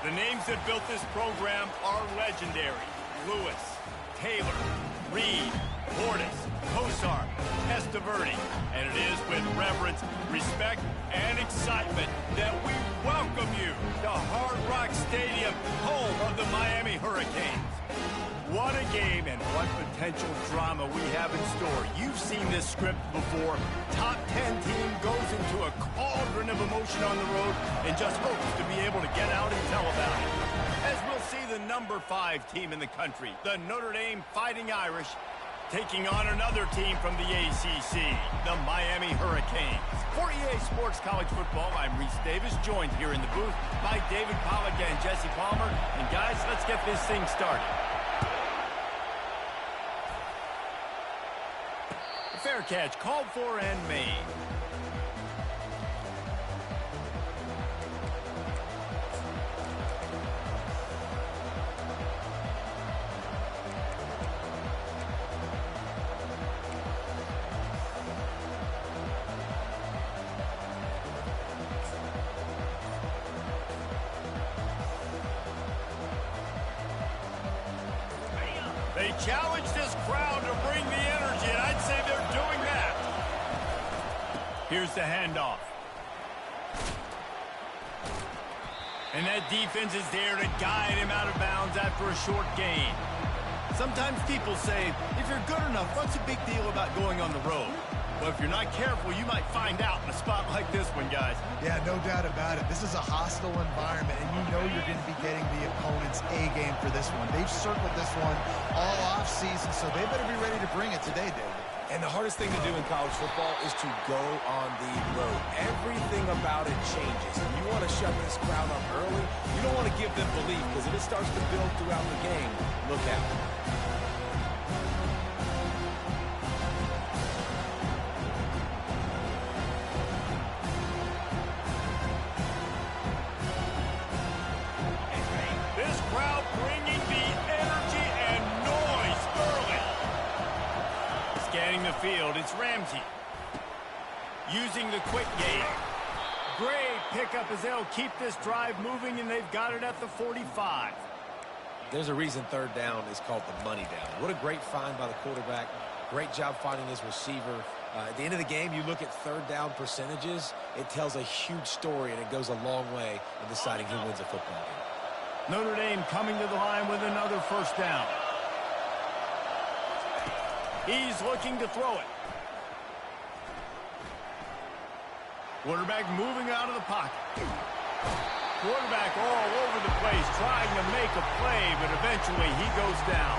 The names that built this program are legendary. Lewis, Taylor, Reed, Portis, Kosar, Testaverde. And it is with reverence, respect, and excitement that we welcome you to Hard Rock Stadium, home of the Miami Hurricanes. What a game and what potential drama we have in store. You've seen this script before. Top 10 team goes into a cauldron of emotion on the road and just hopes to be able to get out and tell about it. As we'll see the number 5 team in the country, the Notre Dame Fighting Irish, taking on another team from the ACC, the Miami Hurricanes. For EA Sports College Football, I'm Reese Davis, joined here in the booth by David Pollack and Jesse Palmer. And guys, let's get this thing started. Fair catch called for and made. They challenge this crowd to bring the energy, and I'd say they're doing that. Here's the handoff. And that defense is there to guide him out of bounds after a short gain. Sometimes people say, if you're good enough, what's the big deal about going on the road? Well, if you're not careful, you might find out in a spot like this one, guys. Yeah, no doubt about it. This is a hostile environment, and you know you're going to be getting the opponent's A game for this one. They've circled this one all offseason, so they better be ready to bring it today, David. And the hardest thing to do in college football is to go on the road. Everything about it changes. And you want to shut this crowd up early. You don't want to give them belief, because if it starts to build throughout the game, look out. Field, it's Ramsey using the quick game. Great pickup as they'll keep this drive moving, and they've got it at the 45. There's a reason third down is called the money down. What a great find by the quarterback. Great job finding his receiver. At the end of the game, you look at third down percentages, it tells a huge story, and it goes a long way in deciding who wins a football game. Notre Dame coming to the line with another first down. He's looking to throw it. Quarterback moving out of the pocket. Quarterback all over the place trying to make a play, but eventually he goes down.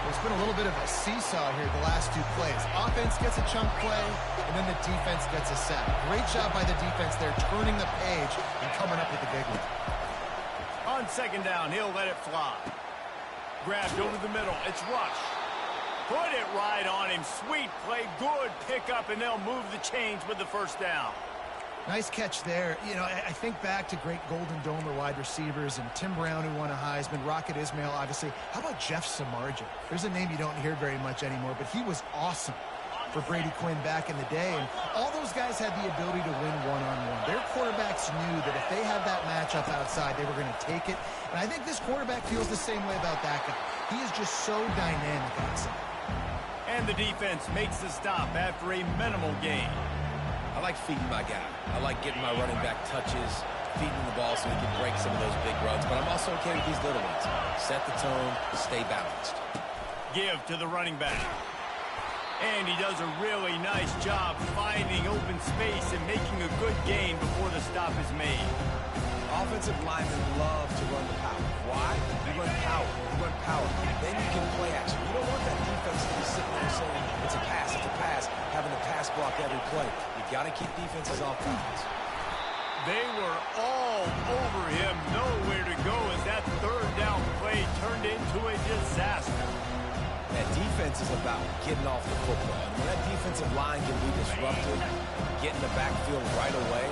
There's been a little bit of a seesaw here the last 2 plays. Offense gets a chunk play, and then the defense gets a sack. Great job by the defense there, turning the page and coming up with the big one. On second down, he'll let it fly. Grabbed over the middle. It's Rush. Put it right on him. Sweet play, good pickup, and they'll move the chains with the first down. Nice catch there. You know, I think back to great Golden Domer wide receivers and Tim Brown, who won a Heisman, Rocket Ismail, obviously. How about Jeff Samardzija? There's a name you don't hear very much anymore, but he was awesome for Brady Quinn back in the day, and all those guys had the ability to win one-on-one. Their quarterbacks knew that if they had that matchup outside, they were going to take it, and I think this quarterback feels the same way about that guy. He is just so dynamic outside. And the defense makes the stop after a minimal gain. I like feeding my guy. I like getting my running back touches, feeding the ball so he can break some of those big runs, but I'm also okay with these little ones. Set the tone, stay balanced. Give to the running back. And he does a really nice job finding open space and making a good gain before the stop is made. Offensive linemen love to run the power. Why? You run power. You run power. Then you can play action. You don't want that defense to be sitting there saying, it's a pass, having to pass block every play. You got to keep defenses off balance. They were all over him. Nowhere to go as that third down play turned into a disaster. That defense is about getting off the football. And when that defensive line can be disrupted, get in the backfield right away,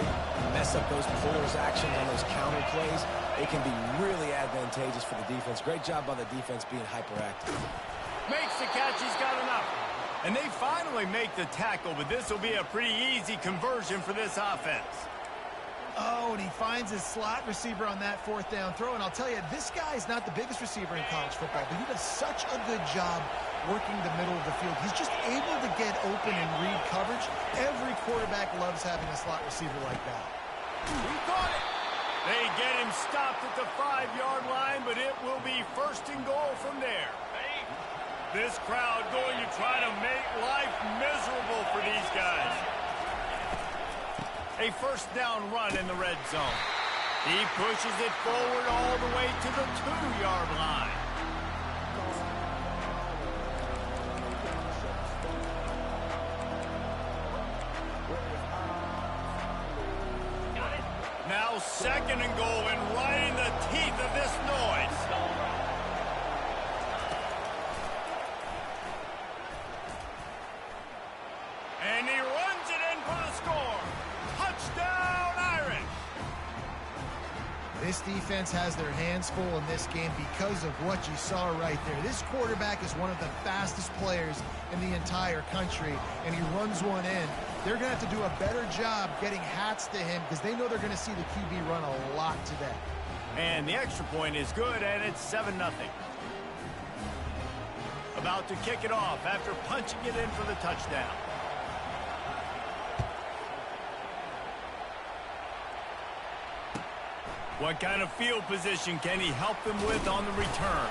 mess up those pullers actions on those counter plays, it can be really advantageous for the defense. Great job by the defense being hyperactive. Makes the catch, he's got enough. And they finally make the tackle, but this will be a pretty easy conversion for this offense. Oh, and he finds his slot receiver on that fourth down throw. And I'll tell you, this guy's not the biggest receiver in college football, but he does such a good job working the middle of the field. He's just able to get open and read coverage. Every quarterback loves having a slot receiver like that. He caught it. They get him stopped at the 5-yard line, but it will be first and goal from there. This crowd going to try to make life miserable for these guys. A first down run in the red zone. He pushes it forward all the way to the 2-yard line. Now second and goal, and right in the teeth of this noise. And he runs it in for the score. Touchdown, Irish! This defense has their hands full in this game because of what you saw right there. This quarterback is one of the fastest players in the entire country, and he runs one in. They're going to have to do a better job getting hats to him because they know they're going to see the QB run a lot today. And the extra point is good, and it's 7-0. About to kick it off after punching it in for the touchdown. What kind of field position can he help them with on the return?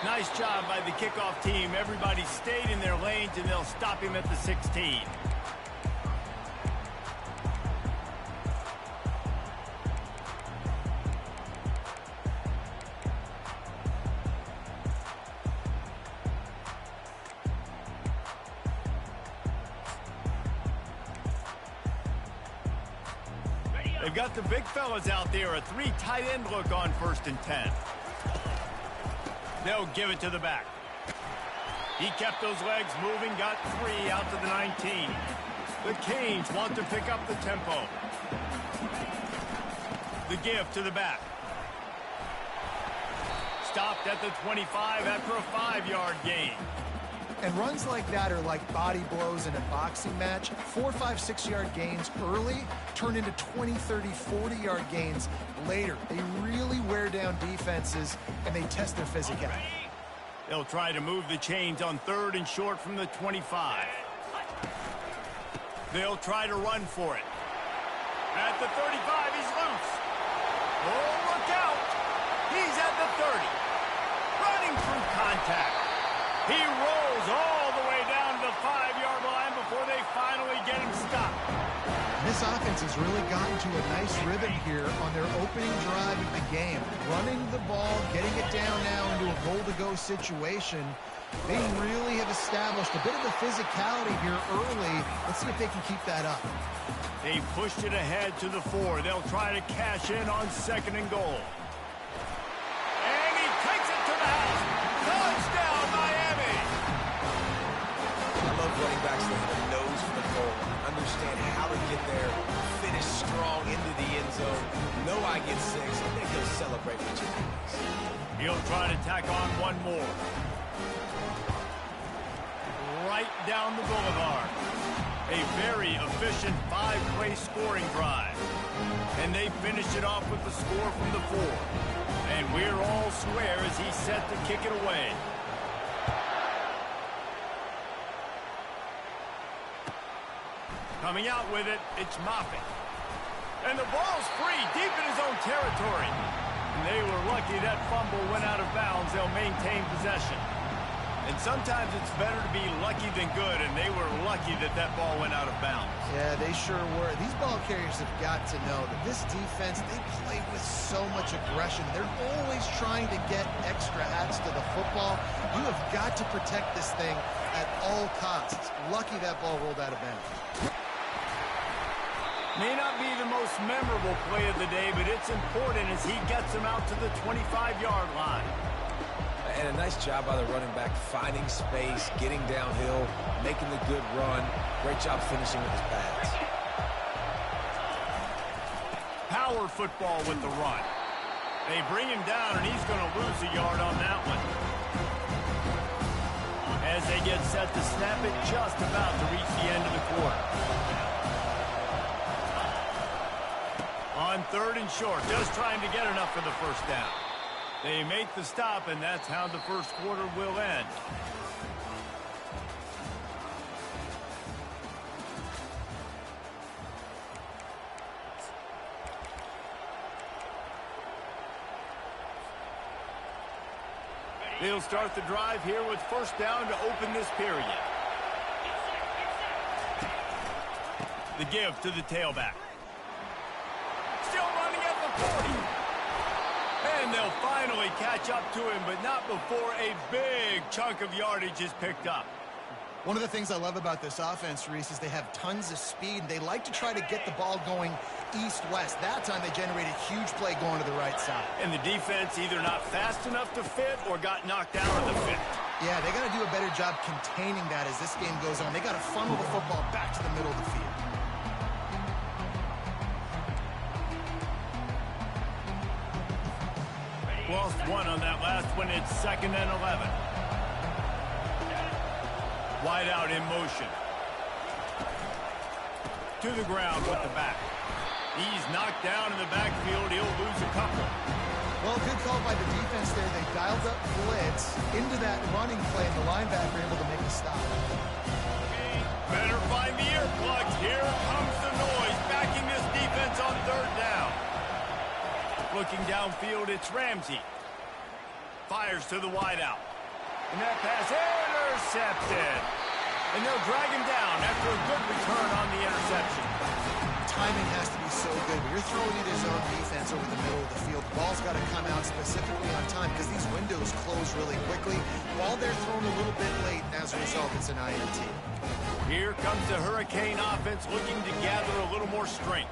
Nice job by the kickoff team. Everybody stayed in their lanes, and they'll stop him at the 16. They've got the big fellas out there, a 3 tight end look on 1st and 10. They'll give it to the back. He kept those legs moving, got 3 out to the 19. The Canes want to pick up the tempo. The give to the back. Stopped at the 25 after a 5-yard gain. And runs like that are like body blows in a boxing match. 4, 5, 6-yard gains early turn into 20, 30, 40-yard gains later. They really wear down defenses, and they test their physicality. They'll try to move the chains on 3rd and short from the 25. They'll try to run for it. At the 35, he's loose. Oh, look out. He's at the 30. Running through contact. He rolls all the way down to the 5-yard line before they finally get him stopped. This offense has really gotten to a nice rhythm here on their opening drive of the game. Running the ball, getting it down now into a goal-to-go situation. They really have established a bit of the physicality here early. Let's see if they can keep that up. They pushed it ahead to the 4. They'll try to cash in on 2nd and goal. And he takes it to the house. Touchdown, Miami! I love running backs that have a nose for the goal. Understand how to get there, finish strong into the end zone. Know I get 6, and then he'll celebrate with you. He'll try to tack on one more. Right down the boulevard. A very efficient 5-play scoring drive. And they finish it off with the score from the 4. And we're all square as he's set to kick it away. Coming out with it, it's Moffitt. And the ball's free, deep in his own territory. And they were lucky that fumble went out of bounds. They'll maintain possession. And sometimes it's better to be lucky than good, and they were lucky that that ball went out of bounds. Yeah, they sure were. These ball carriers have got to know that this defense, they play with so much aggression. They're always trying to get extra hats to the football. You have got to protect this thing at all costs. Lucky that ball rolled out of bounds. May not be the most memorable play of the day, but it's important as he gets him out to the 25-yard line. And a nice job by the running back, finding space, getting downhill, making the good run. Great job finishing with his pads. Power football with the run. They bring him down, and he's going to lose a yard on that one. As they get set to snap it, just about to reach the end of the quarter. On On 3rd and short, just trying to get enough for the first down. They make the stop, and that's how the first quarter will end. They'll start the drive here with first down to open this period. The give to the tailback. Still running at the 40. And they'll finally catch up to him, but not before a big chunk of yardage is picked up. One of the things I love about this offense, Reese, is they have tons of speed. They like to try to get the ball going east-west. That time they generated a huge play going to the right side. And the defense either not fast enough to fit or got knocked down on the fit. Yeah, they got to do a better job containing that as this game goes on. They got to funnel the football back to the middle of the field. Lost one on that last one. It's 2nd and 11. Wide out in motion. To the ground with the back. He's knocked down in the backfield. He'll lose a couple. Well, good call by the defense there. They dialed up blitz into that running play, and the linebacker able to make a stop. Better find the earplugs. Here comes the noise, backing this defense on 3rd down. Looking downfield, it's Ramsey. Fires to the wideout. And that pass intercepted. And they'll drag him down after a good return on the interception. Timing has to be so good. When you're throwing it his own defense over the middle of the field, the ball's got to come out specifically on time because these windows close really quickly. While they're thrown a little bit late, and as a result, it's an INT. Here comes the Hurricane offense looking to gather a little more strength.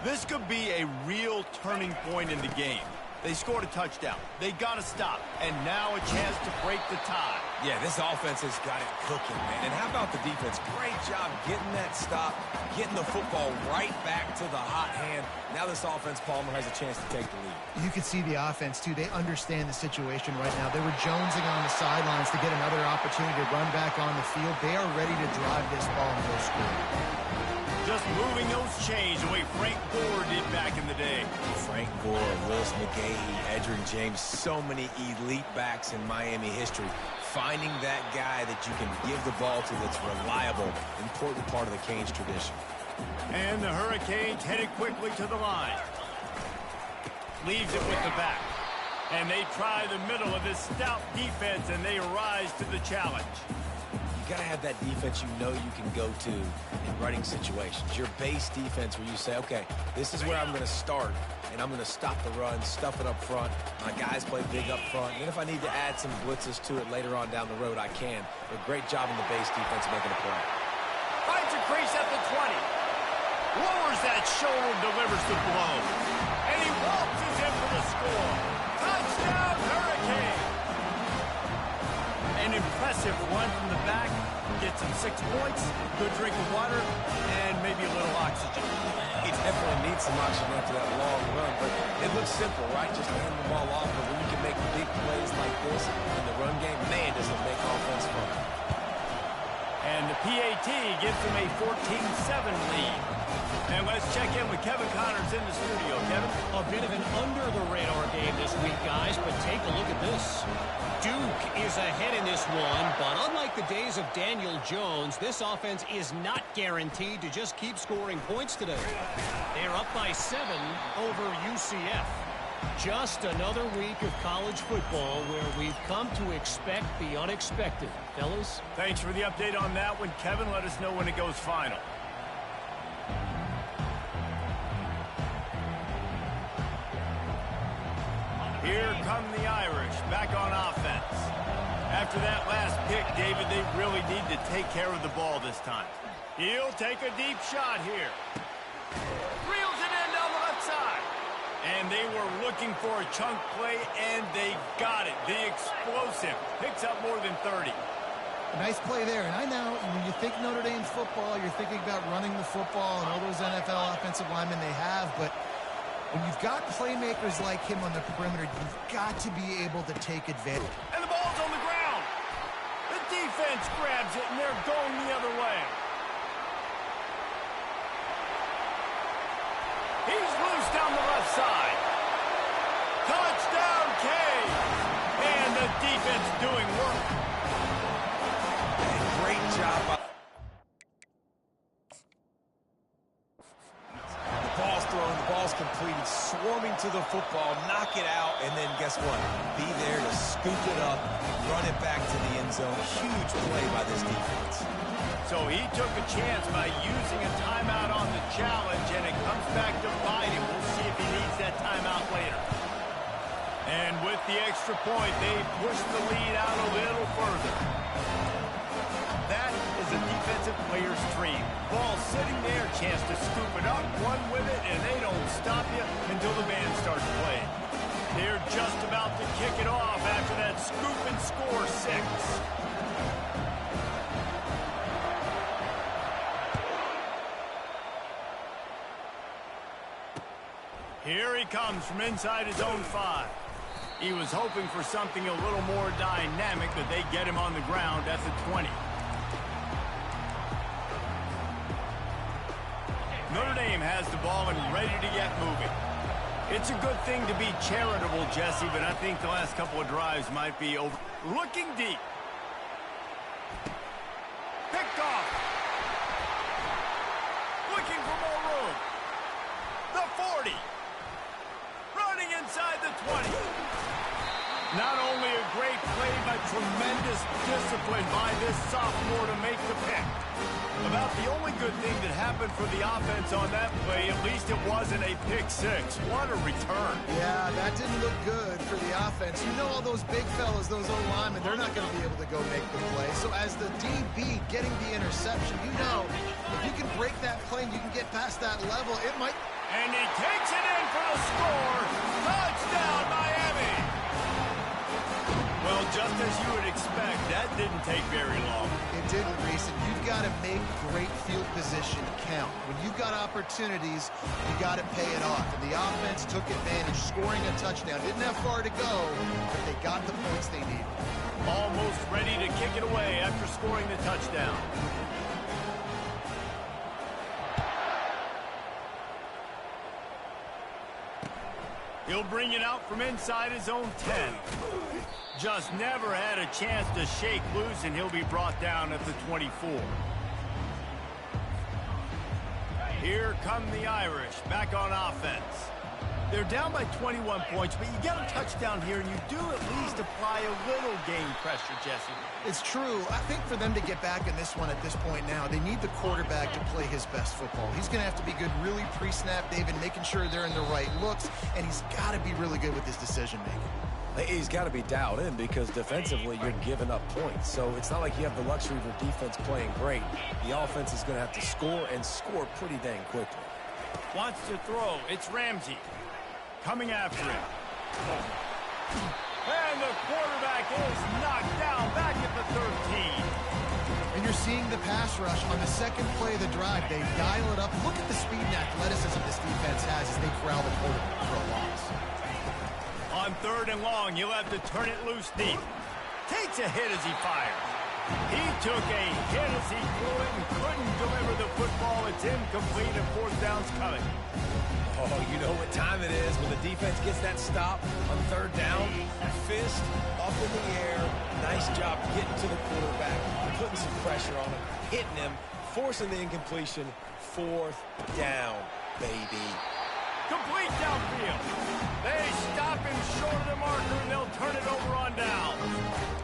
This could be a real turning point in the game. They scored a touchdown. They got to stop. And now a chance to break the tie. Yeah, this offense has got it cooking, man. And how about the defense? Great job getting that stop, getting the football right back to the hot hand. Now this offense, Palmer, has a chance to take the lead. You can see the offense, too. They understand the situation right now. They were jonesing on the sidelines to get another opportunity to run back on the field. They are ready to drive this ball and go score. Just moving those chains the way Frank Gore did back in the day. Frank Gore, Willis McGahee, Edgerrin James, so many elite backs in Miami history. Finding that guy that you can give the ball to that's reliable, important part of the Canes tradition. And the Hurricanes headed quickly to the line. Leaves it with the back. And they try the middle of this stout defense, and they rise to the challenge. You got to have that defense you know you can go to in running situations. Your base defense where you say, okay, this is where I'm going to start, and I'm going to stop the run, stuff it up front. My guys play big up front. And if I need to add some blitzes to it later on down the road, I can. But great job in the base defense making a play. Finds a crease at the 20. Lowers that shoulder, delivers the blow. And he waltzes in for the score. Touchdown, Hurricane! An impressive run from the back. Gets him 6 points, good drink of water, and maybe a little oxygen. He definitely needs some oxygen after that long run, but it looks simple, right? Just hand the ball off, but when you can make big plays like this in the run game, man, does it make offense fun. And the PAT gives him a 14-7 lead. And let's check in with Kevin Connors in the studio. Kevin? A bit of an under-the-radar game this week, guys, but take a look at this. Duke is ahead in this one, but unlike the days of Daniel Jones, this offense is not guaranteed to just keep scoring points today. They're up by 7 over UCF. Just another week of college football where we've come to expect the unexpected. Fellas? Thanks for the update on that one, Kevin. Let us know when it goes final. Here come the Irish, back on offense. After that last pick, David, they really need to take care of the ball this time. He'll take a deep shot here. Reels it in down the left side. And they were looking for a chunk play, and they got it. The explosive picks up more than 30. A nice play there. And I know when you think Notre Dame football, you're thinking about running the football and all those NFL offensive linemen they have, but when you've got playmakers like him on the perimeter, you've got to be able to take advantage. And the ball's on the ground. The defense grabs it, and they're going the other way. He's loose down the left side. Touchdown, Cavs! And the defense doing work. And great job. The ball's thrown, the ball's completed, swarming to the football, knock it out, and then guess what? Be there to scoop it up, run it back to the end zone. Huge play by this defense. So he took a chance by using a timeout on the challenge, and it comes back to bite him. We'll see if he needs that timeout later. And with the extra point, they push the lead out a little further. That is a defensive player's dream. Ball sitting there, chance to scoop it up, run with it, and they don't stop you until the band starts playing. They're just about to kick it off after that scoop and score 6. Here he comes from inside his own 5. He was hoping for something a little more dynamic, but they get him on the ground at the 20. Notre Dame has the ball and ready to get moving. It's a good thing to be charitable, Jesse, but I think the last couple of drives might be over. Looking deep. Picked off. Looking for more room. The 40. Running inside the 20. Not only a great play, but tremendous discipline by this sophomore to make the pick. About the only good thing that happened for the offense on that play, at least it wasn't a pick-6. What a return. Yeah, that didn't look good for the offense. You know all those big fellas, those O-linemen, they're not going to be able to go make the play. So as the DB getting the interception, you know, if you can break that play and you can get past that level, it might... And he takes it in for the score. Touchdown, Miami. Well, just as you would expect, that didn't take very long. It didn't, Reese, and you've got to make great field position count. When you've got opportunities, you got to pay it off. And the offense took advantage, scoring a touchdown. Didn't have far to go, but they got the points they needed. Almost ready to kick it away after scoring the touchdown. He'll bring it out from inside his own 10. Just never had a chance to shake loose, and he'll be brought down at the 24. Here come the Irish, back on offense. They're down by 21 points, but you get a touchdown here, and you do at least apply a little game pressure, Jesse. It's true. I think for them to get back in this one at this point now, they need the quarterback to play his best football. He's going to have to be good really pre-snap, David, making sure they're in the right looks, and he's got to be really good with his decision-making. He's got to be dialed in because defensively you're giving up points. So it's not like you have the luxury of your defense playing great. The offense is going to have to score and score pretty dang quickly. Wants to throw. It's Ramsey. Coming after him. And the quarterback is knocked down back at the 13. And you're seeing the pass rush on the second play of the drive. They dial it up. Look at the speed and athleticism this defense has as they corral the quarterback for a loss. On 3rd and long, he'll have to turn it loose deep. Takes a hit as he fires. He took a hit as he threw it and couldn't deliver the football. It's incomplete and 4th down's coming. Oh, you know what time it is when the defense gets that stop on 3rd down. Fist up in the air. Nice job getting to the quarterback, putting some pressure on him, hitting him, forcing the incompletion. 4th down, baby. Complete downfield. They stop him short of the marker, and they'll turn it over on down.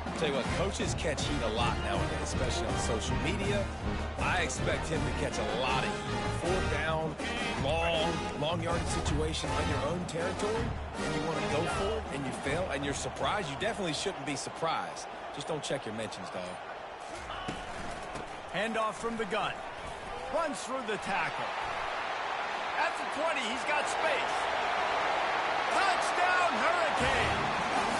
I'll tell you what, coaches catch heat a lot nowadays, especially on social media. I expect him to catch a lot of heat. 4th down, long yardage situation on your own territory, and you want to go for it, and you fail, and you're surprised. You definitely shouldn't be surprised. Just don't check your mentions, dog. Handoff from the gun. Runs through the tackle. At the 20, he's got space. Touchdown, Hurricane!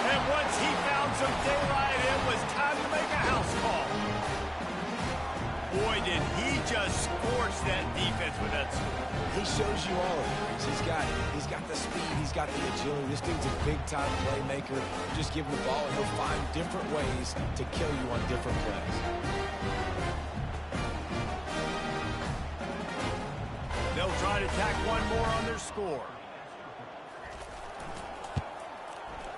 And once he found some daylight, it was time to make a house call. Boy, did he just scorch that defense with that score. He shows you all of it. He's got the speed. He's got the agility. This dude's a big-time playmaker. You just give him the ball, and he'll find different ways to kill you on different plays. They'll try try to tack one more on their score.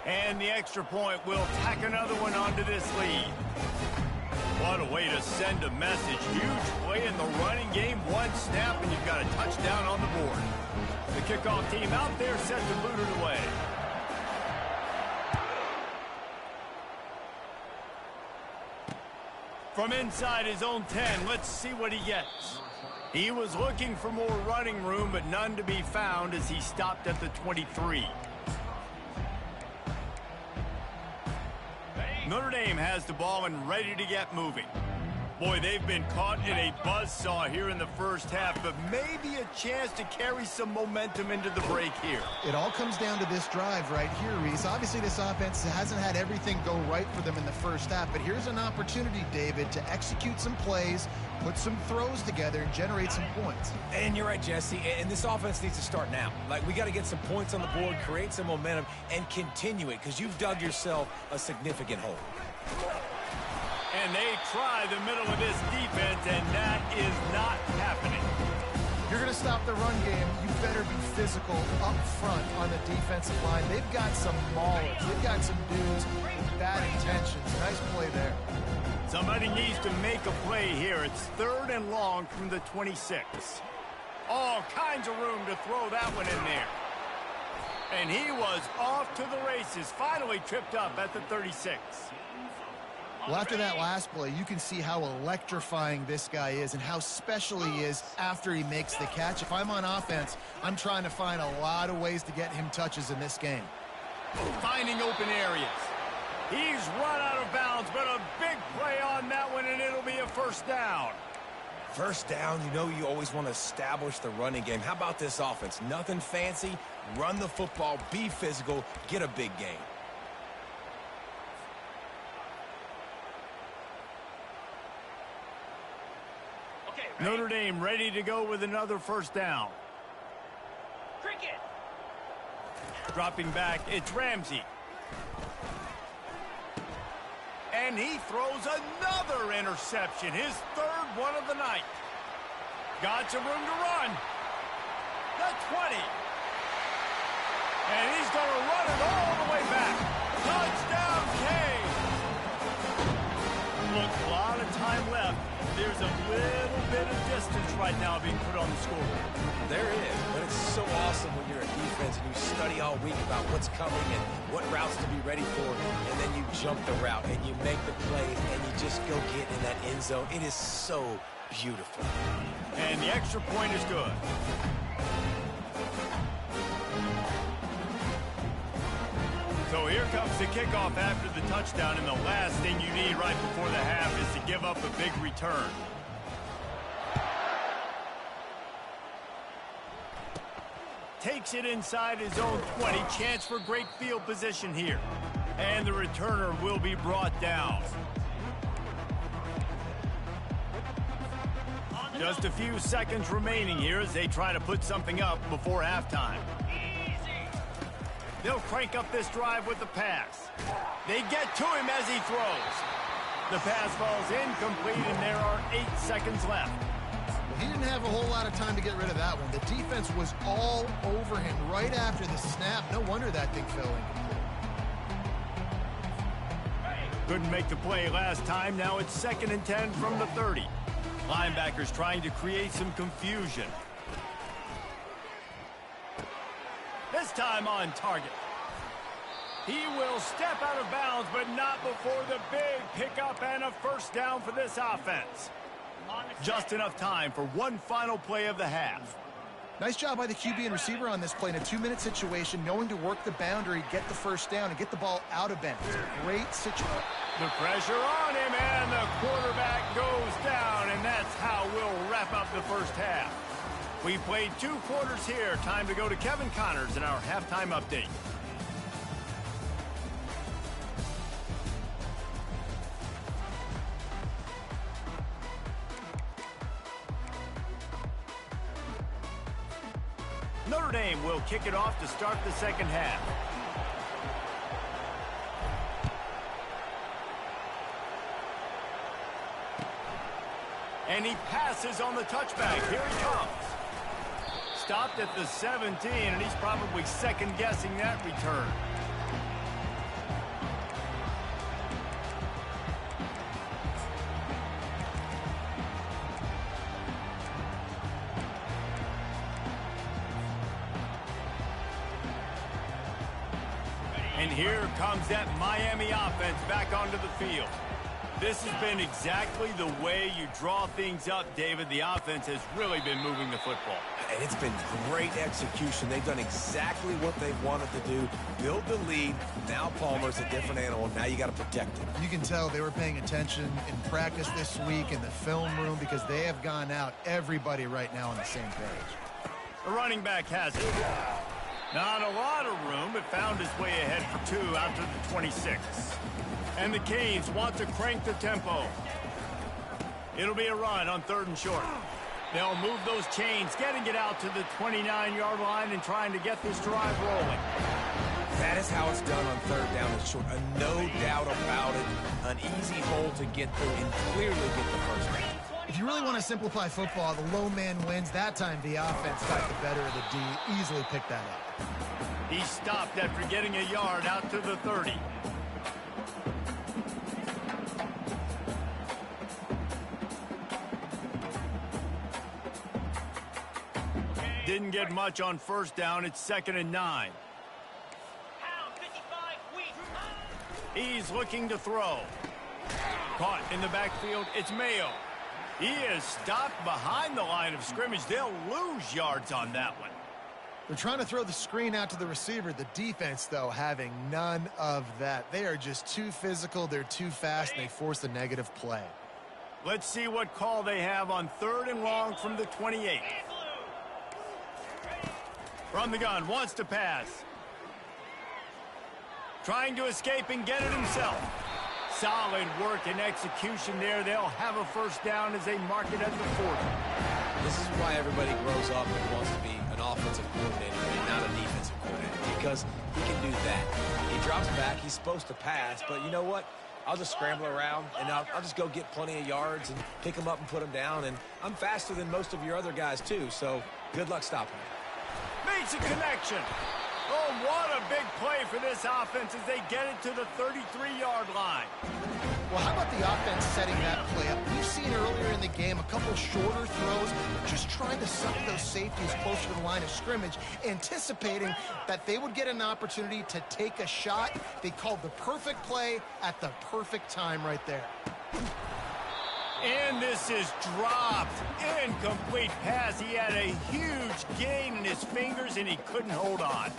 And the extra point will tack another one onto this lead. What a way to send a message. Huge play in the running game. One snap, and you've got a touchdown on the board. The kickoff team out there set to boot it away. From inside his own 10, let's see what he gets. He was looking for more running room, but none to be found as he stopped at the 23. Notre Dame has the ball and ready to get moving. Boy, they've been caught in a buzzsaw here in the first half, but maybe a chance to carry some momentum into the break here. It all comes down to this drive right here, Reese. Obviously, this offense hasn't had everything go right for them in the first half, but here's an opportunity, David, to execute some plays, put some throws together, and generate some points. And you're right, Jesse, and this offense needs to start now. Like, we got to get some points on the board, create some momentum, and continue it, because you've dug yourself a significant hole. And they try the middle of this defense, and that is not happening. If you're going to stop the run game, you better be physical up front on the defensive line. They've got some maulers. They've got some dudes with bad intentions. Nice play there. Somebody needs to make a play here. It's 3rd and long from the 26. All kinds of room to throw that one in there. And he was off to the races, finally tripped up at the 36. Well, after that last play, you can see how electrifying this guy is and how special he is after he makes the catch. If I'm on offense, I'm trying to find a lot of ways to get him touches in this game. Finding open areas. He's run out of bounds, but a big play on that one, and it'll be a first down. First down, you know you always want to establish the running game. How about this offense? Nothing fancy. Run the football, be physical, get a big gain. Notre Dame ready to go with another first down. Cricket. Dropping back, it's Ramsey. And he throws another interception, his 3rd one of the night. Got some room to run. The 20. And he's going to run it all the way back. Touchdown, Kane. Look, a lot of time left. There's a little bit of distance right now being put on the scoreboard. There is, but it's so awesome when you're a defense and you study all week about what's coming and what routes to be ready for, and then you jump the route and you make the plays and you just go get in that end zone. It is so beautiful. And the extra point is good. So here comes the kickoff after the touchdown, and the last thing you need right before the half is to give up a big return. Takes it inside his own 20. Chance for great field position here. And the returner will be brought down. Just a few seconds remaining here as they try to put something up before halftime. They'll crank up this drive with the pass. They get to him as he throws. The pass falls incomplete, and there are 8 seconds left. Well, he didn't have a whole lot of time to get rid of that one. The defense was all over him right after the snap. No wonder that thing fell incomplete. Couldn't make the play last time. Now it's 2nd and 10 from the 30. Linebackers trying to create some confusion. This time on target. He will step out of bounds, but not before the big pickup and a first down for this offense. Just enough time for one final play of the half. Nice job by the QB and receiver on this play in a 2-minute situation, knowing to work the boundary, get the first down, and get the ball out of bounds. Great situation. The pressure on him, and the quarterback goes down, and that's how we'll wrap up the first half. We played 2 quarters here. Time to go to Kevin Connors in our halftime update. Notre Dame will kick it off to start the second half. And he passes on the touchback. Here he comes. stopped at the 17, and he's probably second-guessing that return. And here comes that Miami offense back onto the field. This has been exactly the way you draw things up, David. The offense has really been moving the football. And it's been great execution. They've done exactly what they've wanted to do. Build the lead. Now Palmer's a different animal. Now you got to protect him. You can tell they were paying attention in practice this week in the film room because they have gone out, everybody right now on the same page. The running back has it. Not a lot of room, but found his way ahead for 2 after the 26. And the Canes want to crank the tempo. It'll be a run on 3rd and short. They'll move those chains, getting it out to the 29-yard line and trying to get this drive rolling. That is how it's done on 3rd down and short. No doubt about it. An easy hole to get through and clearly get the first down. If you really want to simplify football, the low man wins. That time the offense got the better of the D. Easily picked that up. He stopped after getting a yard out to the 30. Didn't get much on 1st down. It's 2nd and 9. He's looking to throw. Caught in the backfield. It's Mayo. He is stopped behind the line of scrimmage. They'll lose yards on that one. They're trying to throw the screen out to the receiver. The defense, though, having none of that. They are just too physical. They're too fast, and they force the negative play. Let's see what call they have on 3rd and long from the 28. From the gun, wants to pass. Trying to escape and get it himself. Solid work and execution there. They'll have a 1st down as they mark it at the 40. This is why everybody grows up and wants to be an offensive coordinator and not a defensive coordinator, because he can do that. He drops back. He's supposed to pass, but you know what? I'll just scramble around, and I'll just go get plenty of yards and pick them up and put them down, and I'm faster than most of your other guys, too, so good luck stopping me. Makes a connection. Oh, what a big play for this offense as they get it to the 33-yard line. Well, how about the offense setting that play up? We've seen earlier in the game a couple shorter throws, just trying to suck those safeties closer to the line of scrimmage, anticipating that they would get an opportunity to take a shot. They called the perfect play at the perfect time right there. And this is dropped. Incomplete pass. He had a huge gain in his fingers, and he couldn't hold on.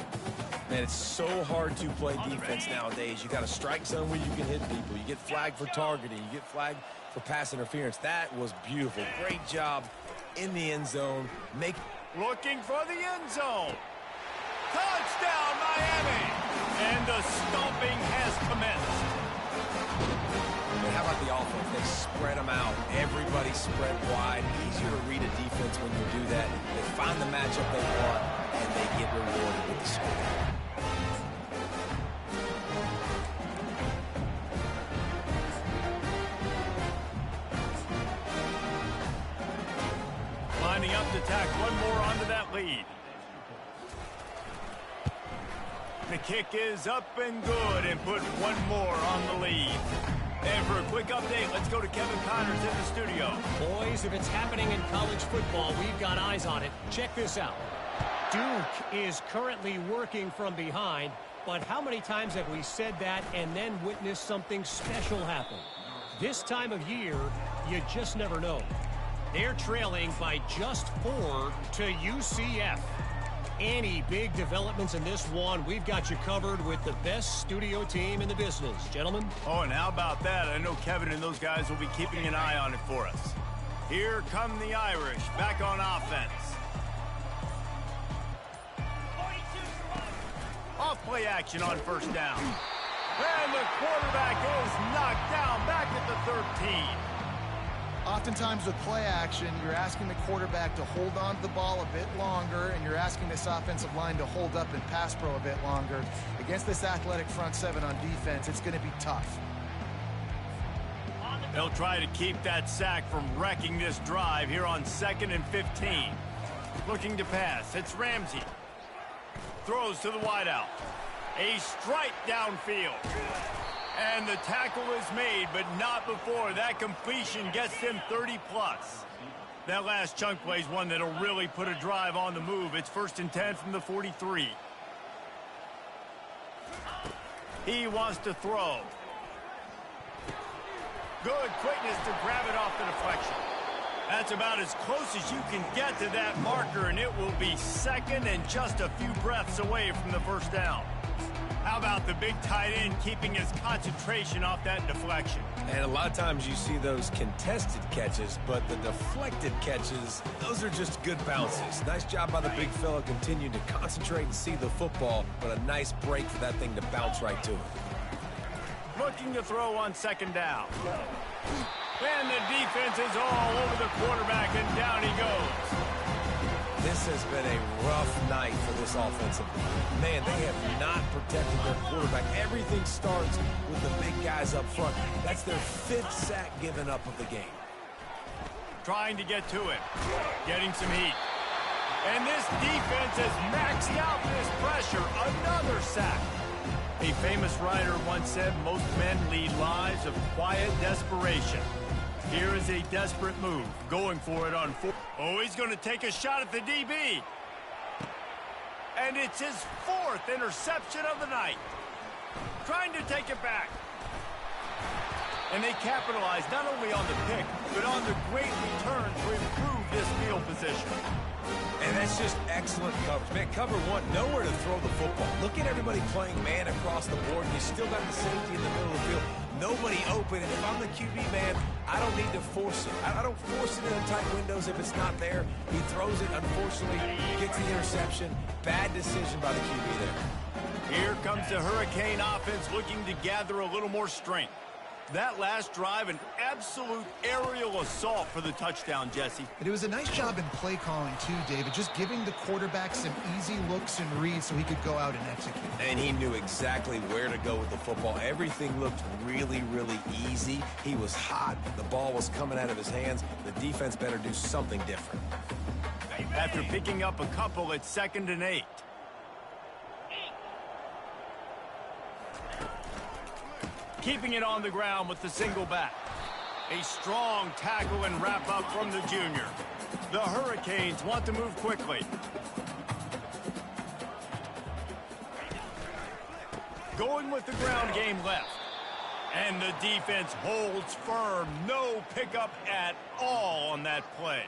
Man, it's so hard to play defense nowadays. You got to strike zone where you can hit people. You get flagged for targeting. You get flagged for pass interference. That was beautiful. Great job in the end zone. Looking for the end zone. Touchdown, Miami. And the stomping has commenced. But how about the offense? They spread them out. Everybody spread wide. Easier to read a defense when you do that. They find the matchup they want, and they get rewarded with the score. Lining up to tack one more onto that lead. The kick is up and good, and put one more on the lead. And for a quick update, let's go to Kevin Connors in the studio. Boys, if it's happening in college football, we've got eyes on it. Check this out. Duke is currently working from behind, but how many times have we said that and then witnessed something special happen? This time of year, you just never know. They're trailing by just 4 to UCF. Any big developments in this one, we've got you covered with the best studio team in the business. Gentlemen? Oh, and how about that? I know Kevin and those guys will be keeping an eye on it for us. Here come the Irish, back on offense. Off play action on 1st down. And the quarterback is knocked down back at the 13. Oftentimes with play action, you're asking the quarterback to hold on to the ball a bit longer, and you're asking this offensive line to hold up and pass pro a bit longer. Against this athletic front seven on defense, it's going to be tough. They'll try to keep that sack from wrecking this drive here on 2nd and 15. Looking to pass. It's Ramsey. Throws to the wideout. A strike downfield. And the tackle is made, but not before that completion gets him 30-plus. That last chunk play is one that'll really put a drive on the move. It's 1st and 10 from the 43. He wants to throw. Good quickness to grab it off the deflection. That's about as close as you can get to that marker, and it will be second and just a few breaths away from the first down. How about the big tight end keeping his concentration off that deflection? And a lot of times you see those contested catches, but the deflected catches, those are just good bounces. Nice job by the big fella continuing to concentrate and see the football, but a nice break for that thing to bounce right to it. Looking to throw on 2nd down. And the defense is all over the quarterback, and down he goes. This has been a rough night for this offensive line. Man, they have not protected their quarterback. Everything starts with the big guys up front. That's their 5th sack given up of the game. Trying to get to it. Getting some heat. And this defense has maxed out this pressure. Another sack. A famous writer once said, most men lead lives of quiet desperation. Here is a desperate move, going for it on 4. Oh, he's going to take a shot at the DB. And it's his 4th interception of the night. Trying to take it back. And they capitalize not only on the pick, but on the great return to improve this field position. And that's just excellent coverage. Man, cover 1, nowhere to throw the football. Look at everybody playing man across the board. You still got the safety in the middle of the field. Nobody open. And if I'm the QB, man, I don't need to force it. I don't force it in tight windows if it's not there. He throws it, unfortunately, gets the interception. Bad decision by the QB there. Here comes the Hurricane offense looking to gather a little more strength. That last drive, an absolute aerial assault for the touchdown, Jesse. And it was a nice job in play calling, too, David, just giving the quarterback some easy looks and reads so he could go out and execute. And he knew exactly where to go with the football. Everything looked really, really easy. He was hot. The ball was coming out of his hands. The defense better do something different. After picking up a couple, it's 2nd and 8. Keeping it on the ground with the single back. A strong tackle and wrap up from the junior. The Hurricanes want to move quickly. Going with the ground game left. And the defense holds firm. No pickup at all on that play.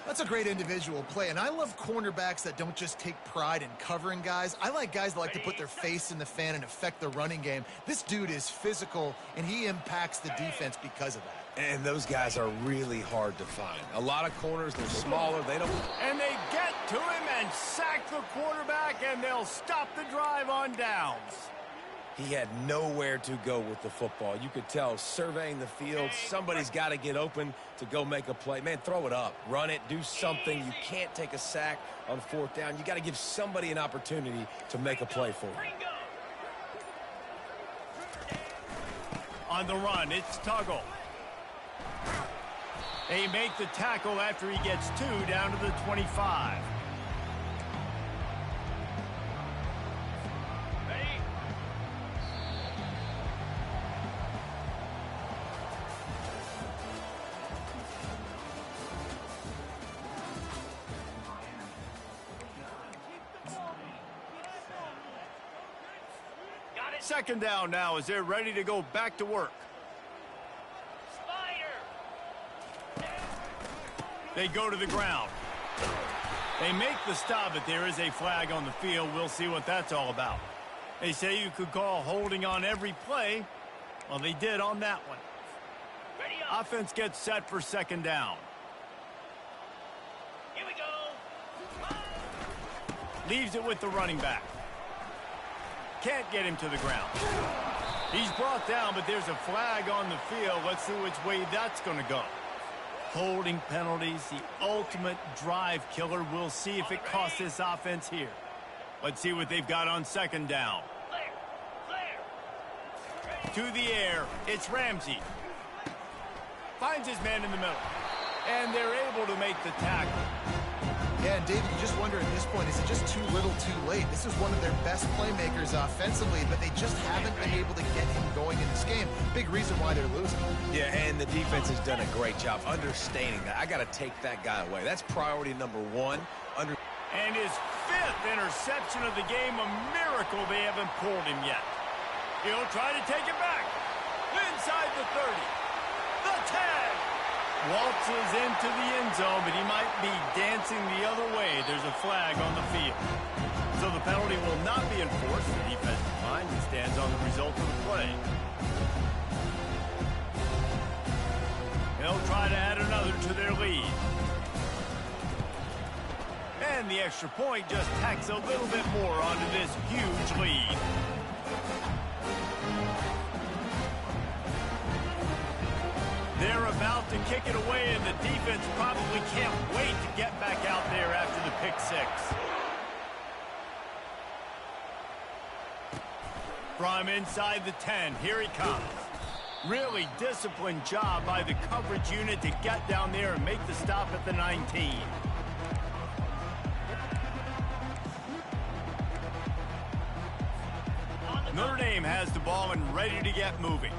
That's a great individual play, and I love cornerbacks that don't just take pride in covering guys. I like guys that like to put their face in the fan and affect the running game. This dude is physical, and he impacts the defense because of that. And those guys are really hard to find. A lot of corners, they're smaller. They don't... And they get to him and sack the quarterback, and they'll stop the drive on downs. He had nowhere to go with the football. You could tell, surveying the field, somebody's got to get open to go make a play. Man, throw it up. Run it. Do something. You can't take a sack on 4th down. You got to give somebody an opportunity to make a play for you. On the run, it's Tuggle. They make the tackle after he gets 2 down to the 25. Second down now as they're ready to go back to work. They go to the ground. They make the stop, but there is a flag on the field. We'll see what that's all about. They say you could call holding on every play. Well, they did on that one. Offense gets set for 2nd down. Here we go. Leaves it with the running back. Can't get him to the ground. He's brought down, but there's a flag on the field. Let's see which way that's going to go. Holding penalties, the ultimate drive killer. We'll see if it costs this offense here. Let's see what they've got on 2nd down. To the air, it's Ramsey. Finds his man in the middle. And they're able to make the tackle. Yeah, and David, you just wonder at this point, is it just too little too late? This is one of their best playmakers offensively, but they just haven't been able to get him going in this game. Big reason why they're losing. Yeah, and the defense has done a great job understanding that. I got to take that guy away. That's priority number one. And his 5th interception of the game, a miracle they haven't pulled him yet. He'll try to take it back. Inside the 30. The 10. Waltzes into the end zone, but he might be dancing the other way. There's a flag on the field. So the penalty will not be enforced. The defensive lineman stands on the result of the play. They'll try to add another to their lead. And the extra point just tacks a little bit more onto this huge lead. They're about to kick it away, and the defense probably can't wait to get back out there after the pick 6. From inside the 10, here he comes. Really disciplined job by the coverage unit to get down there and make the stop at the 19. Notre Dame has the ball and ready to get moving.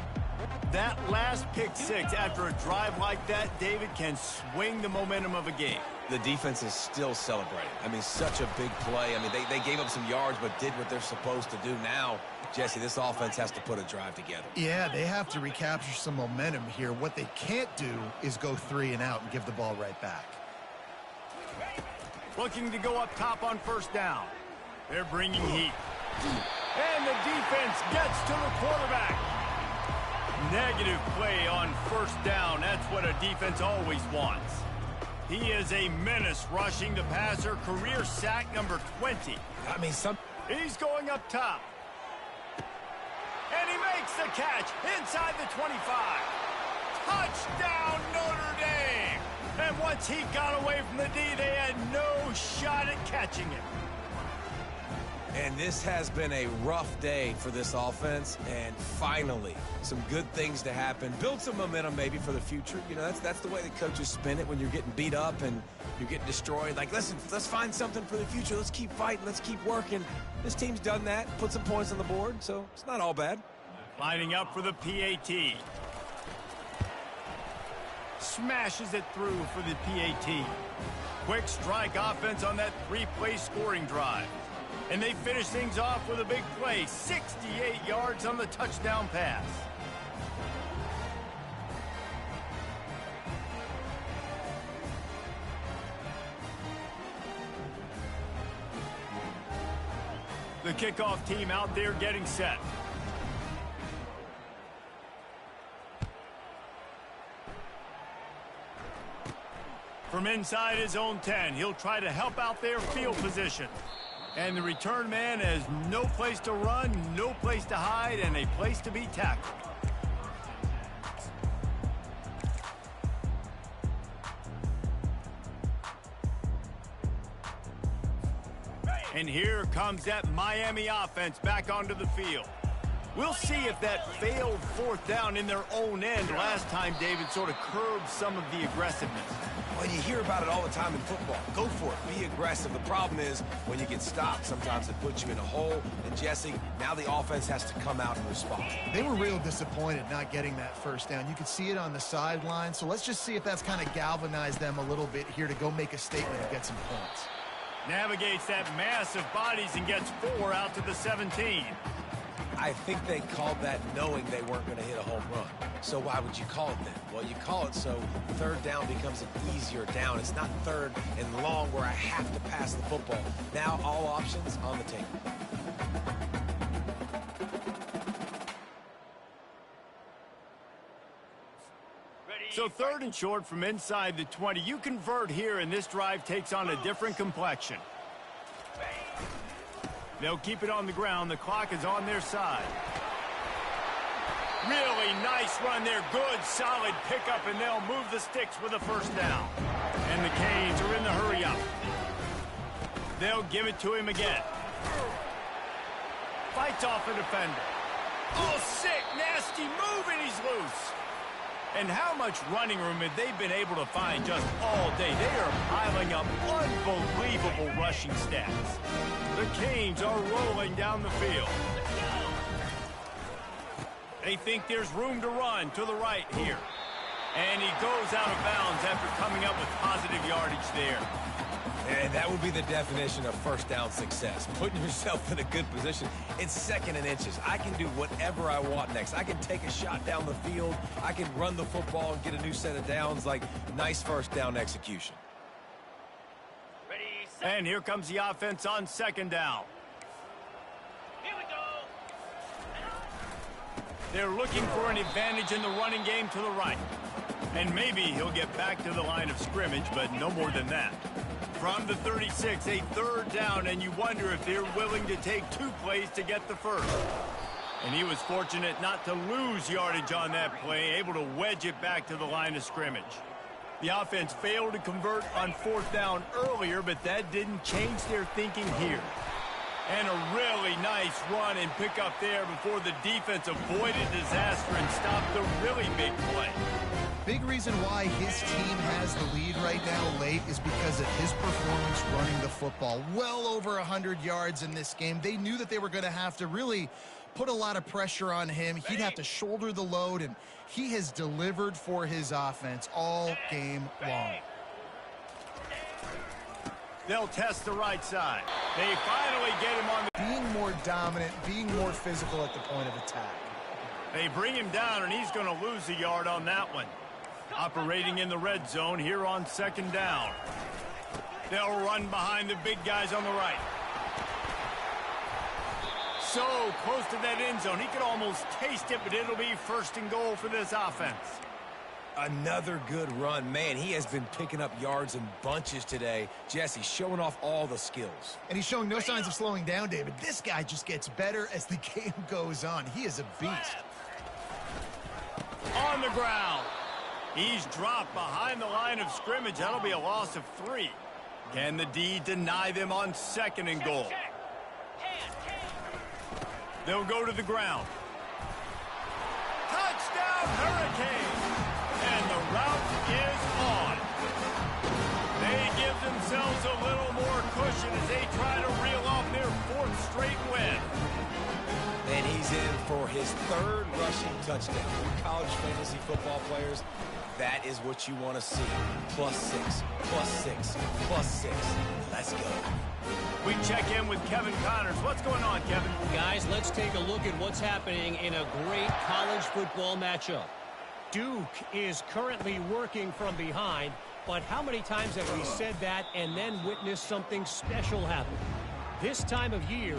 That last pick 6 after a drive like that, David, can swing the momentum of a game. The defense is still celebrating. I mean, such a big play. I mean, they gave up some yards but did what they're supposed to do. Now, Jesse, this offense has to put a drive together. Yeah, they have to recapture some momentum here. What they can't do is go 3 and out and give the ball right back. Looking to go up top on first down. They're bringing heat. And the defense gets to the quarterback. Negative play on first down. That's what a defense always wants. He is a menace rushing the passer. Career sack number 20. I mean, He's going up top. And he makes the catch inside the 25. Touchdown, Notre Dame. And once he got away from the D, they had no shot at catching him. And this has been a rough day for this offense, and finally, some good things to happen. Build some momentum maybe for the future. You know, that's the way the coaches spin it when you're getting beat up and you're getting destroyed. Like, listen, let's find something for the future. Let's keep fighting. Let's keep working. This team's done that, put some points on the board, so it's not all bad. Lining up for the PAT. Smashes it through for the PAT. Quick strike offense on that 3-play scoring drive. And they finish things off with a big play, 68 yards on the touchdown pass. The kickoff team out there getting set. From inside his own 10, he'll try to help out their field position. And the return man has no place to run, no place to hide, and a place to be tackled. And here comes that Miami offense back onto the field. We'll see if that failed 4th down in their own end last time, David, sort of curbed some of the aggressiveness. Well, you hear about it all the time in football. Go for it. Be aggressive. The problem is when you get stopped, sometimes it puts you in a hole. And, Jesse, now the offense has to come out and respond. They were real disappointed not getting that first down. You could see it on the sideline. So let's just see if that's kind of galvanized them a little bit here to go make a statement and get some points. Navigates that mass of bodies and gets 4 out to the 17. I think they called that knowing they weren't going to hit a home run. So why would you call it then? Well, you call it so 3rd down becomes an easier down. It's not 3rd and long where I have to pass the football. Now all options on the table. So 3rd and short from inside the 20. You convert here, and this drive takes on a different complexion. They'll keep it on the ground. The clock is on their side. Really nice run there. Good, solid pickup, and they'll move the sticks with a first down. And the Canes are in the hurry-up. They'll give it to him again. Fights off a defender. Oh, sick, nasty move, and he's loose. And how much running room have they been able to find just all day? They are piling up unbelievable rushing stats. The Canes are rolling down the field. They think there's room to run to the right here. And he goes out of bounds after coming up with positive yardage there. And that would be the definition of first down success. Putting yourself in a good position. It's 2nd and inches. I can do whatever I want next. I can take a shot down the field. I can run the football and get a new set of downs. Like, nice first down execution. Ready, set. And here comes the offense on 2nd down. Here we go. They're looking for an advantage in the running game to the right. And maybe he'll get back to the line of scrimmage, but no more than that. From the 36, a 3rd down, and you wonder if they're willing to take 2 plays to get the first. And he was fortunate not to lose yardage on that play, able to wedge it back to the line of scrimmage. The offense failed to convert on 4th down earlier, but that didn't change their thinking here. And a really nice run and pick up there before the defense avoided disaster and stopped the really big play. Big reason why his team has the lead right now late is because of his performance running the football. Well over 100 yards in this game. They knew that they were going to have to really put a lot of pressure on him. He'd have to shoulder the load, and he has delivered for his offense all game long. They'll test the right side. They finally get him on the... Being more dominant, being more physical at the point of attack. They bring him down, and he's going to lose a yard on that one. Operating in the red zone here on 2nd down. They'll run behind the big guys on the right. So close to that end zone. He could almost taste it, but it'll be 1st and goal for this offense. Another good run. Man, he has been picking up yards in bunches today. Jesse showing off all the skills. And he's showing no signs of slowing down, David. This guy just gets better as the game goes on. He is a beast. On the ground. He's dropped behind the line of scrimmage. That'll be a loss of 3. Can the D deny them on 2nd and goal? They'll go to the ground. Touchdown, Hurricane! And the route is on. They give themselves a little more cushion as they try to reel off their 4th straight win. And he's in for his 3rd rushing touchdown. You college fantasy football players, that is what you want to see. +6, +6, +6. Let's go. We check in with Kevin Connors. What's going on, Kevin? Guys, let's take a look at what's happening in a great college football matchup. Duke is currently working from behind, but how many times have we said that and then witnessed something special happen? This time of year,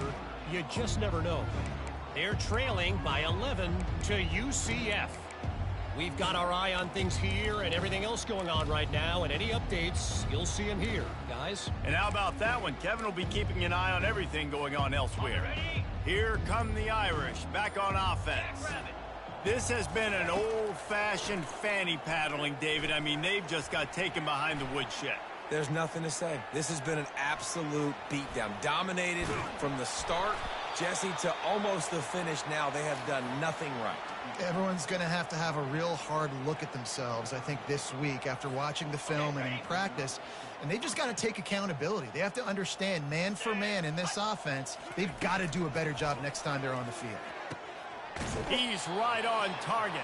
you just never know. They're trailing by 11 to UCF. We've got our eye on things here and everything else going on right now, and any updates, you'll see them here, guys. And how about that one? Kevin will be keeping an eye on everything going on elsewhere. Here come the Irish, back on offense. This has been an old-fashioned fanny paddling, David. I mean, they've just got taken behind the woodshed. There's nothing to say. This has been an absolute beatdown. Dominated from the start, Jesse, to almost the finish now. They have done nothing right. Everyone's going to have a real hard look at themselves, I think, this week after watching the film and in practice. And they've just got to take accountability. They have to understand, man for man in this offense, they've got to do a better job next time they're on the field. He's right on target.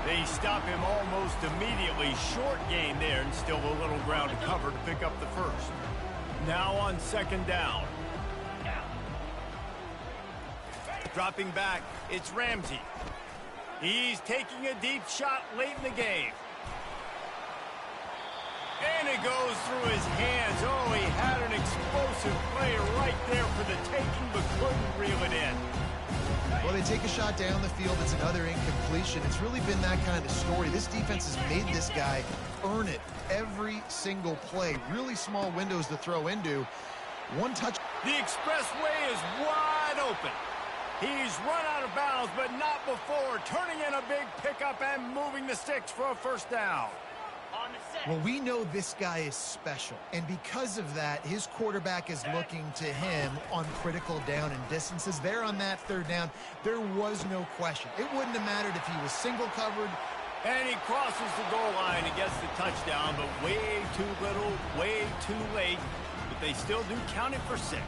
They stop him almost immediately. Short gain there, and still a little ground to cover to pick up the first. Now on 2nd down. Dropping back, it's Ramsey. He's taking a deep shot late in the game. And it goes through his hands. Oh, he had an explosive play right there for the taking, but couldn't reel it in. Well, they take a shot down the field. It's another incompletion. It's really been that kind of story. This defense has made this guy earn it every single play. Really small windows to throw into. One touch. The expressway is wide open. He's run out of bounds, but not before. Turning in a big pickup and moving the sticks for a first down. Well, we know this guy is special, and because of that, his quarterback is looking to him on critical down and distances. There on that 3rd down, there was no question. It wouldn't have mattered if he was single covered And he crosses the goal line and gets the touchdown, but way too little, way too late. But they still do count it for 6.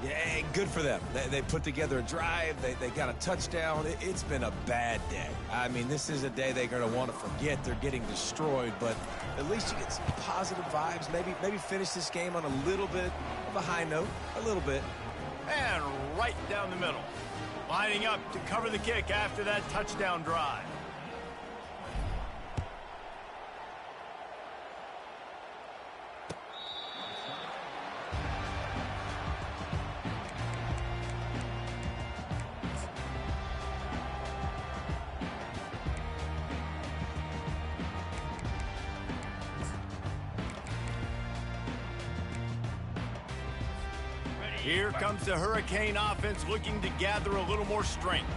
Yeah, good for them. They put together a drive. They got a touchdown. It's been a bad day. I mean, this is a day they're going to want to forget. They're getting destroyed, but at least you get some positive vibes. Maybe finish this game on a little bit of a high note, a little bit. And right down the middle. Lining up to cover the kick after that touchdown drive. Here comes the Hurricane offense looking to gather a little more strength.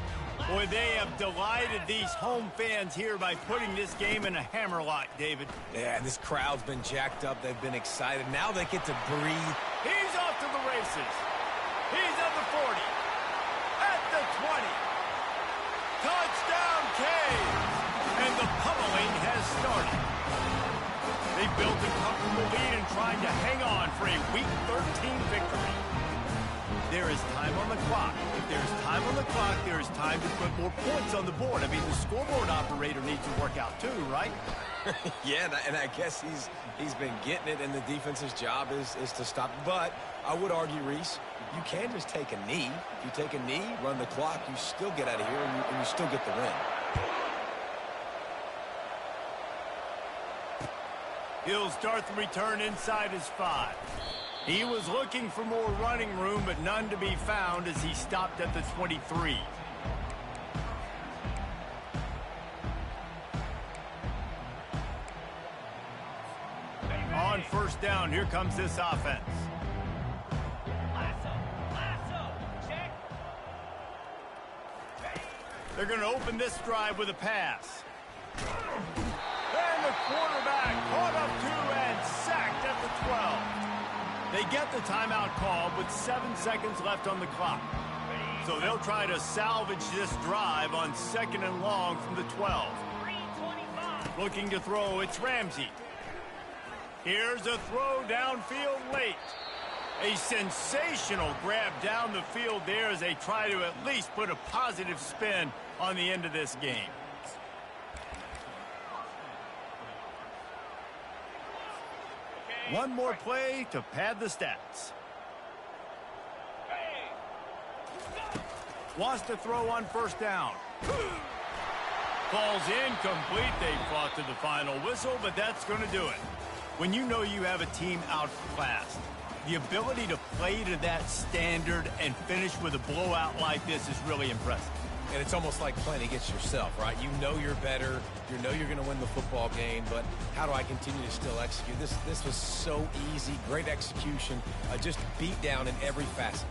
Boy, they have delighted these home fans here by putting this game in a hammerlock, David. Yeah, this crowd's been jacked up. They've been excited. Now they get to breathe. He's off to the races. He's at the 40. At the 20. Touchdown, Canes! And the pummeling has started. They built a comfortable lead and trying to hang on for a Week 13 victory. There is time on the clock. If there's time on the clock, there is time to put more points on the board. I mean, the scoreboard operator needs to work out too, right? Yeah, and I guess he's been getting it, and the defense's job is to stop. But I would argue, Reese, you can just take a knee. If you take a knee, run the clock, you still get out of here, and you still get the win. He'll start the return inside his 5. He was looking for more running room, but none to be found as he stopped at the 23. On first down, here comes this offense. Check. They're going to open this drive with a pass. And the quarterback caught up to and sacked at the 12. They get the timeout call with 7 seconds left on the clock. So they'll try to salvage this drive on 2nd and long from the 12. Looking to throw, it's Ramsey. Here's a throw downfield late. A sensational grab down the field there as they try to at least put a positive spin on the end of this game. One more play to pad the stats. Wants to throw on first down. Falls incomplete. They fought to the final whistle, but that's going to do it. When you know you have a team outclassed, the ability to play to that standard and finish with a blowout like this is really impressive. And it's almost like playing against yourself, right? You know you're better. You know you're going to win the football game, but how do I continue to still execute? This was so easy. Great execution. Just beat down in every facet.